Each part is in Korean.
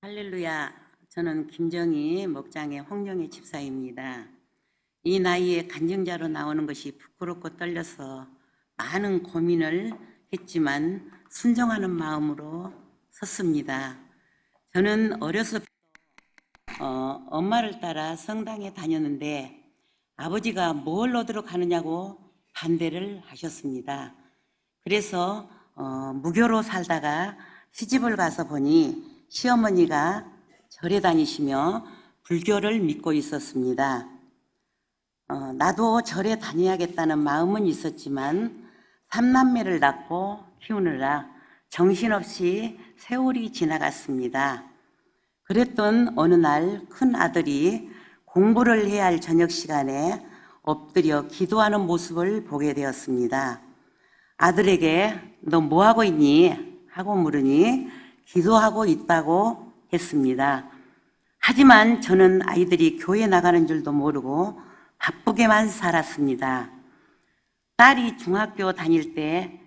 할렐루야. 저는 김정희 목장의 홍영희 집사입니다. 이 나이에 간증자로 나오는 것이 부끄럽고 떨려서 많은 고민을 했지만 순종하는 마음으로 섰습니다. 저는 어려서부터 엄마를 따라 성당에 다녔는데 아버지가 뭘 얻으러 가느냐고 반대를 하셨습니다. 그래서 무교로 살다가 시집을 가서 보니 시어머니가 절에 다니시며 불교를 믿고 있었습니다. 나도 절에 다녀야겠다는 마음은 있었지만 삼남매를 낳고 키우느라 정신없이 세월이 지나갔습니다. 그랬던 어느 날 큰 아들이 공부를 해야 할 저녁 시간에 엎드려 기도하는 모습을 보게 되었습니다. 아들에게 너 뭐하고 있니? 하고 물으니 기도하고 있다고 했습니다. 하지만 저는 아이들이 교회 나가는 줄도 모르고 바쁘게만 살았습니다. 딸이 중학교 다닐 때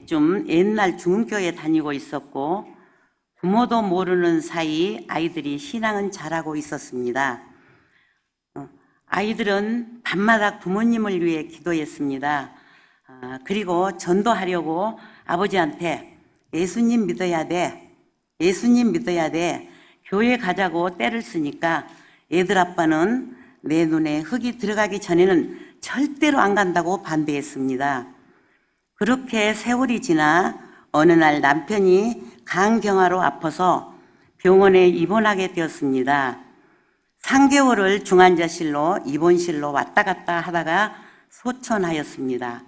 좀 옛날 중흥교에 다니고 있었고 부모도 모르는 사이 아이들이 신앙은 잘하고 있었습니다. 아이들은 밤마다 부모님을 위해 기도했습니다. 그리고 전도하려고 아버지한테 예수님 믿어야 돼. 예수님 믿어야 돼. 교회 가자고 떼를 쓰니까 애들 아빠는 내 눈에 흙이 들어가기 전에는 절대로 안 간다고 반대했습니다. 그렇게 세월이 지나 어느 날 남편이 간경화로 아파서 병원에 입원하게 되었습니다. 3개월을 중환자실로 입원실로 왔다 갔다 하다가 소천하였습니다.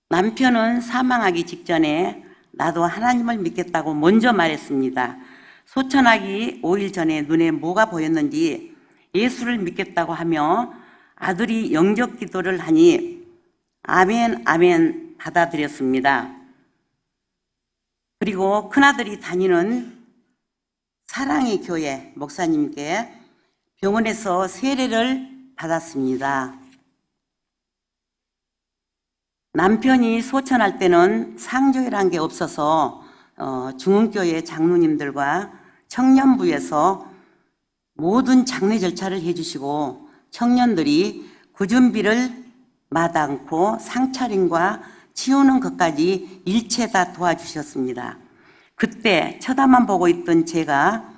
남편은 사망하기 직전에 나도 하나님을 믿겠다고 먼저 말했습니다. 소천하기 5일 전에 눈에 뭐가 보였는지 예수를 믿겠다고 하며 아들이 영접 기도를 하니 아멘 아멘 받아들였습니다. 그리고 큰아들이 다니는 사랑의 교회 목사님께 병원에서 세례를 받았습니다. 남편이 소천할 때는 상조회란 게 없어서 중흥교회 장로님들과 청년부에서 모든 장례 절차를 해주시고 청년들이 구준비를 마다않고 상차림과 치우는 것까지 일체 다 도와주셨습니다. 그때 쳐다만 보고 있던 제가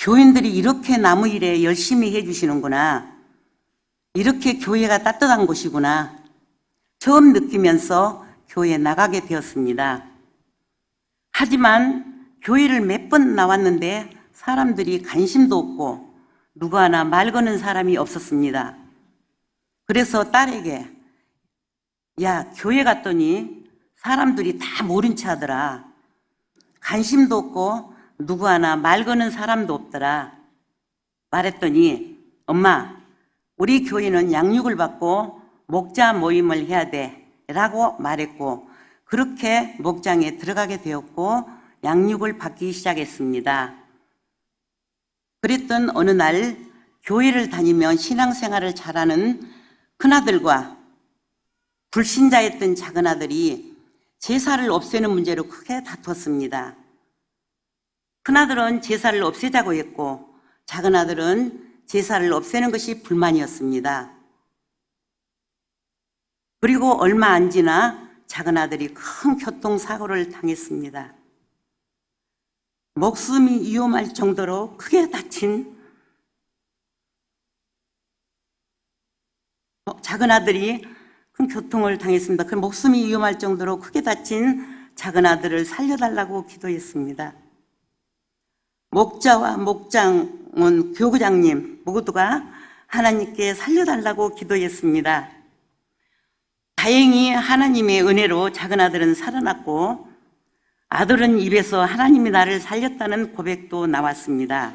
교인들이 이렇게 나무 일에 열심히 해주시는구나. 이렇게 교회가 따뜻한 곳이구나. 처음 느끼면서 교회에 나가게 되었습니다. 하지만 교회를 몇 번 나왔는데 사람들이 관심도 없고 누구 하나 말 거는 사람이 없었습니다. 그래서 딸에게 야, 교회 갔더니 사람들이 다 모른 체 하더라. 관심도 없고 누구 하나 말 거는 사람도 없더라. 말했더니 엄마, 우리 교회는 양육을 받고 목자 모임을 해야 돼 라고 말했고 그렇게 목장에 들어가게 되었고 양육을 받기 시작했습니다. 그랬던 어느 날 교회를 다니며 신앙생활을 잘하는 큰아들과 불신자였던 작은아들이 제사를 없애는 문제로 크게 다퉜습니다. 큰아들은 제사를 없애자고 했고 작은아들은 제사를 없애는 것이 불만이었습니다. 그리고 얼마 안 지나 작은아들이 큰 교통사고를 당했습니다. 목숨이 위험할 정도로 크게 다친 작은아들이 큰 교통을 당했습니다. 그 목숨이 위험할 정도로 크게 다친 작은아들을 살려달라고 기도했습니다. 목자와 목장은 교구장님 모두가 하나님께 살려달라고 기도했습니다. 다행히 하나님의 은혜로 작은아들은 살아났고 아들은 입에서 하나님이 나를 살렸다는 고백도 나왔습니다.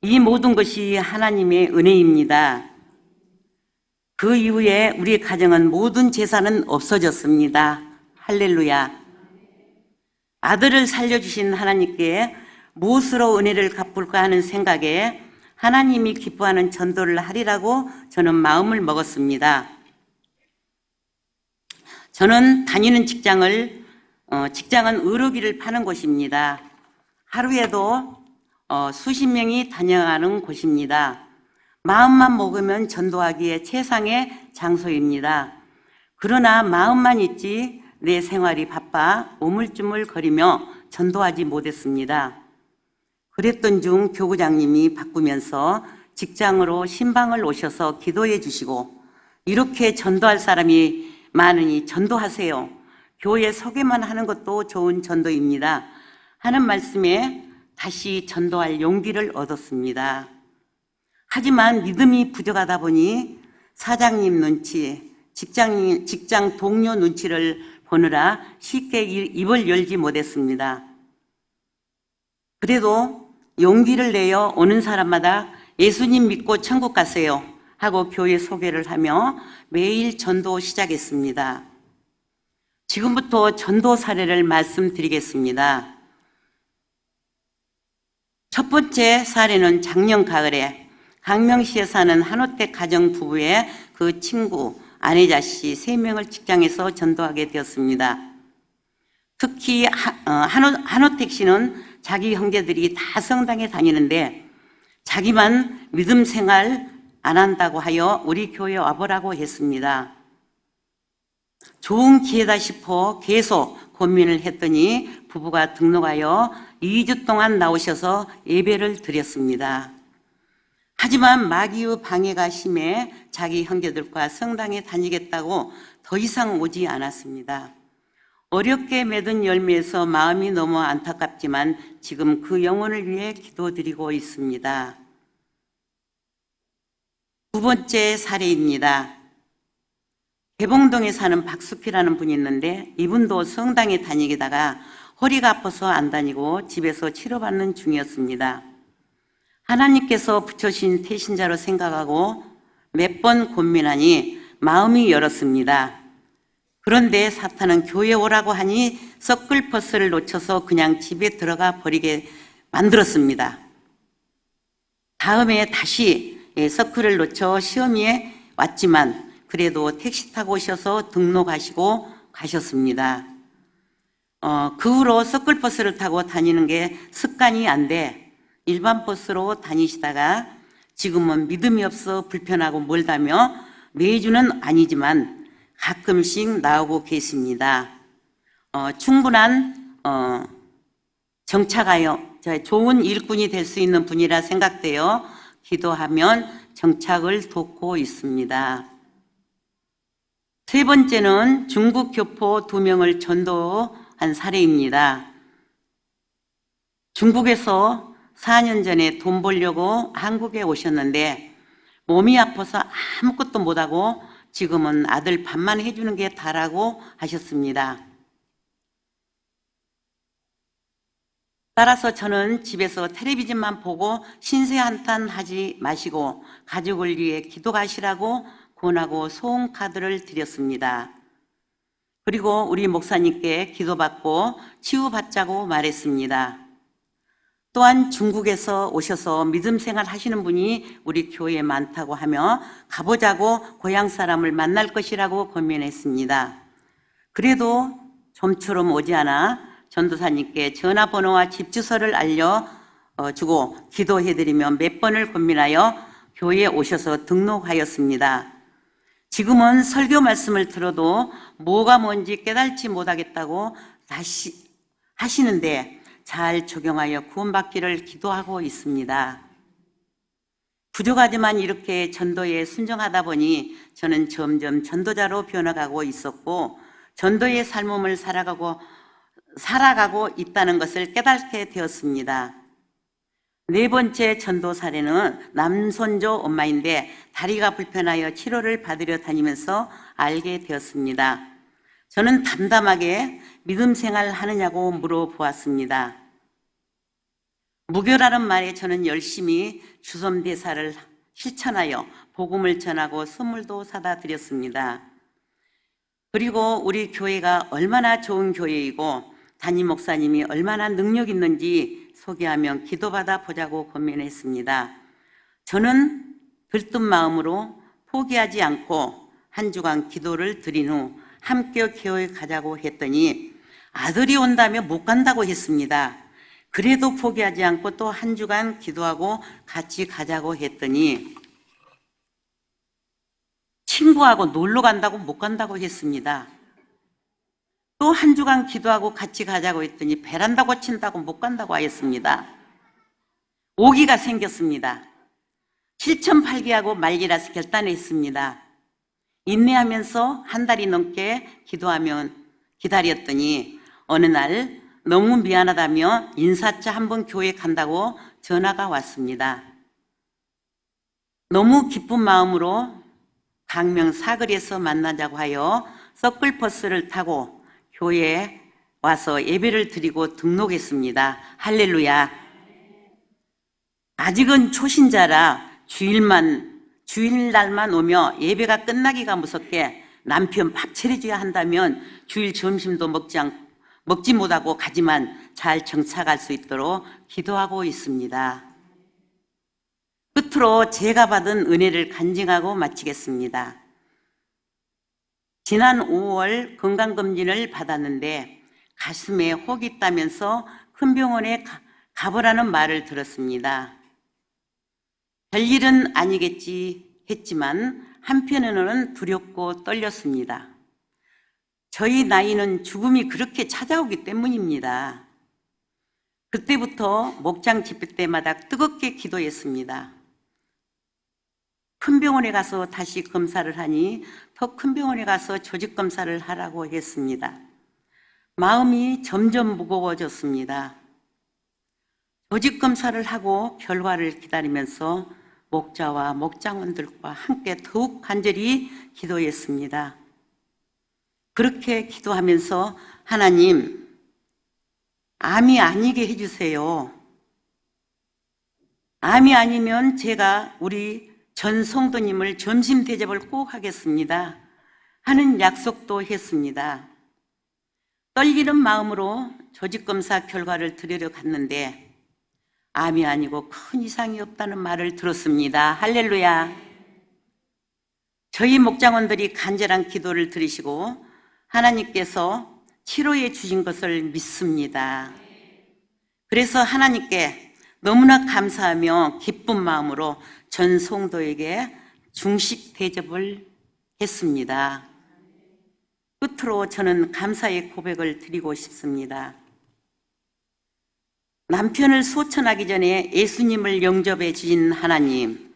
이 모든 것이 하나님의 은혜입니다. 그 이후에 우리 가정은 모든 재산은 없어졌습니다. 할렐루야. 아들을 살려주신 하나님께 무엇으로 은혜를 갚을까 하는 생각에 하나님이 기뻐하는 전도를 하리라고 저는 마음을 먹었습니다. 저는 다니는 직장은 의료기를 파는 곳입니다. 하루에도 수십 명이 다녀가는 곳입니다. 마음만 먹으면 전도하기에 최상의 장소입니다. 그러나 마음만 있지 내 생활이 바빠 우물쭈물거리며 전도하지 못했습니다. 그랬던 중 교구장님이 바꾸면서 직장으로 신방을 오셔서 기도해 주시고, 이렇게 전도할 사람이 많으니 전도하세요. 교회 소개만 하는 것도 좋은 전도입니다 하는 말씀에 다시 전도할 용기를 얻었습니다. 하지만 믿음이 부족하다 보니 사장님 눈치, 직장 동료 눈치를 보느라 쉽게 입을 열지 못했습니다. 그래도 용기를 내어 오는 사람마다 예수님 믿고 천국 가세요 하고 교회 소개를 하며 매일 전도 시작했습니다. 지금부터 전도 사례를 말씀드리겠습니다. 첫 번째 사례는 작년 가을에 강명시에 사는 한호택 가정 부부의 그 친구, 아내자 씨 3명을 직장에서 전도하게 되었습니다. 특히 한호택 씨는 자기 형제들이 다 성당에 다니는데 자기만 믿음 생활 안 한다고 하여 우리 교회에 와보라고 했습니다. 좋은 기회다 싶어 계속 고민을 했더니 부부가 등록하여 2주 동안 나오셔서 예배를 드렸습니다. 하지만 마귀의 방해가 심해 자기 형제들과 성당에 다니겠다고 더 이상 오지 않았습니다. 어렵게 맺은 열매에서 마음이 너무 안타깝지만 지금 그 영혼을 위해 기도드리고 있습니다. 두 번째 사례입니다. 개봉동에 사는 박숙희라는 분이 있는데 이분도 성당에 다니다가 허리가 아파서 안 다니고 집에서 치료받는 중이었습니다. 하나님께서 붙여주신 태신자로 생각하고 몇 번 고민하니 마음이 열었습니다. 그런데 사탄은 교회 오라고 하니 서클버스를 놓쳐서 그냥 집에 들어가 버리게 만들었습니다. 다음에 다시 서클을 놓쳐 시험에 왔지만 그래도 택시 타고 오셔서 등록하시고 가셨습니다. 그 후로 서클버스를 타고 다니는 게 습관이 안 돼 일반 버스로 다니시다가 지금은 믿음이 없어 불편하고 멀다며 매주는 아니지만 가끔씩 나오고 계십니다. 충분한 정착하여 좋은 일꾼이 될 수 있는 분이라 생각되어 기도하면 정착을 돕고 있습니다. 세 번째는 중국 교포 2명을 전도한 사례입니다. 중국에서 4년 전에 돈 벌려고 한국에 오셨는데 몸이 아파서 아무것도 못하고 지금은 아들 밥만 해주는 게 다라고 하셨습니다. 따라서 저는 집에서 텔레비전만 보고 신세 한탄하지 마시고 가족을 위해 기도하시라고 권하고 소원카드를 드렸습니다. 그리고 우리 목사님께 기도받고 치유받자고 말했습니다. 또한 중국에서 오셔서 믿음 생활 하시는 분이 우리 교회에 많다고 하며 가보자고 고향 사람을 만날 것이라고 고민했습니다. 그래도 좀처럼 오지 않아 전도사님께 전화번호와 집 주소를 알려주고 기도해드리며 몇 번을 고민하여 교회에 오셔서 등록하였습니다. 지금은 설교 말씀을 들어도 뭐가 뭔지 깨달지 못하겠다고 다시 하시는데 잘 적용하여 구원받기를 기도하고 있습니다. 부족하지만 이렇게 전도에 순종하다 보니 저는 점점 전도자로 변화가고 있었고 전도의 삶을 살아가고 있다는 것을 깨닫게 되었습니다. 네 번째 전도 사례는 남손조 엄마인데 다리가 불편하여 치료를 받으려 다니면서 알게 되었습니다. 저는 담담하게 믿음 생활 하느냐고 물어보았습니다. 무교라는 말에 저는 열심히 주섬대사를 실천하여 복음을 전하고 선물도 사다 드렸습니다. 그리고 우리 교회가 얼마나 좋은 교회이고 담임 목사님이 얼마나 능력 있는지 소개하며 기도받아 보자고 고민했습니다. 저는 들뜬 마음으로 포기하지 않고 한 주간 기도를 드린 후 함께 교회 가자고 했더니 아들이 온다며 못 간다고 했습니다. 그래도 포기하지 않고 또 한 주간 기도하고 같이 가자고 했더니 친구하고 놀러 간다고 못 간다고 했습니다. 또 한 주간 기도하고 같이 가자고 했더니 베란다 고친다고 못 간다고 하였습니다. 오기가 생겼습니다. 실천팔기하고 말기라서 결단했습니다. 인내하면서 한 달이 넘게 기다렸더니 어느 날 너무 미안하다며 인사차 한번 교회 간다고 전화가 왔습니다. 너무 기쁜 마음으로 강명 사거리에서 만나자고 하여 서클버스를 타고 교회에 와서 예배를 드리고 등록했습니다. 할렐루야. 아직은 초신자라 주일날만 오며 예배가 끝나기가 무섭게 남편 밥 차려줘야 한다면 주일 점심도 먹지 못하고 가지만 잘 정착할 수 있도록 기도하고 있습니다. 끝으로 제가 받은 은혜를 간증하고 마치겠습니다. 지난 5월 건강검진을 받았는데 가슴에 혹이 있다면서 큰 병원에 가보라는 말을 들었습니다. 별일은 아니겠지 했지만 한편으로는 두렵고 떨렸습니다. 저희 나이는 죽음이 그렇게 찾아오기 때문입니다. 그때부터 목장 집회 때마다 뜨겁게 기도했습니다. 큰 병원에 가서 다시 검사를 하니 더 큰 병원에 가서 조직 검사를 하라고 했습니다. 마음이 점점 무거워졌습니다. 조직 검사를 하고 결과를 기다리면서 목자와 목장원들과 함께 더욱 간절히 기도했습니다. 그렇게 기도하면서 하나님, 암이 아니게 해주세요. 암이 아니면 제가 우리 전 성도님을 점심 대접을 꼭 하겠습니다 하는 약속도 했습니다. 떨리는 마음으로 조직검사 결과를 들으러 갔는데 암이 아니고 큰 이상이 없다는 말을 들었습니다. 할렐루야. 저희 목장원들이 간절한 기도를 들으시고 하나님께서 치료해 주신 것을 믿습니다. 그래서 하나님께 너무나 감사하며 기쁜 마음으로 전 성도에게 중식 대접을 했습니다. 끝으로 저는 감사의 고백을 드리고 싶습니다. 남편을 소천하기 전에 예수님을 영접해 주신 하나님,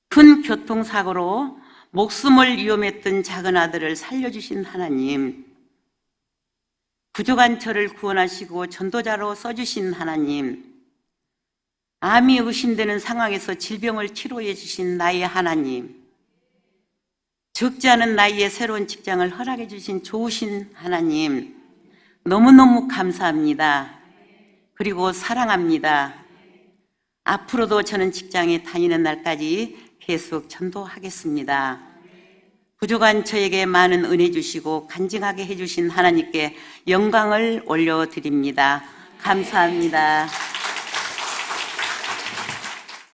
큰 교통사고로 목숨을 위험했던 작은 아들을 살려주신 하나님, 부족한 저를 구원하시고 전도자로 써주신 하나님, 암이 의심되는 상황에서 질병을 치료해 주신 나의 하나님, 적지 않은 나이에 새로운 직장을 허락해 주신 좋으신 하나님, 너무너무 감사합니다. 그리고 사랑합니다. 앞으로도 저는 직장에 다니는 날까지 계속 전도하겠습니다. 부족한 저에게 많은 은혜 주시고 간증하게 해주신 하나님께 영광을 올려드립니다. 감사합니다.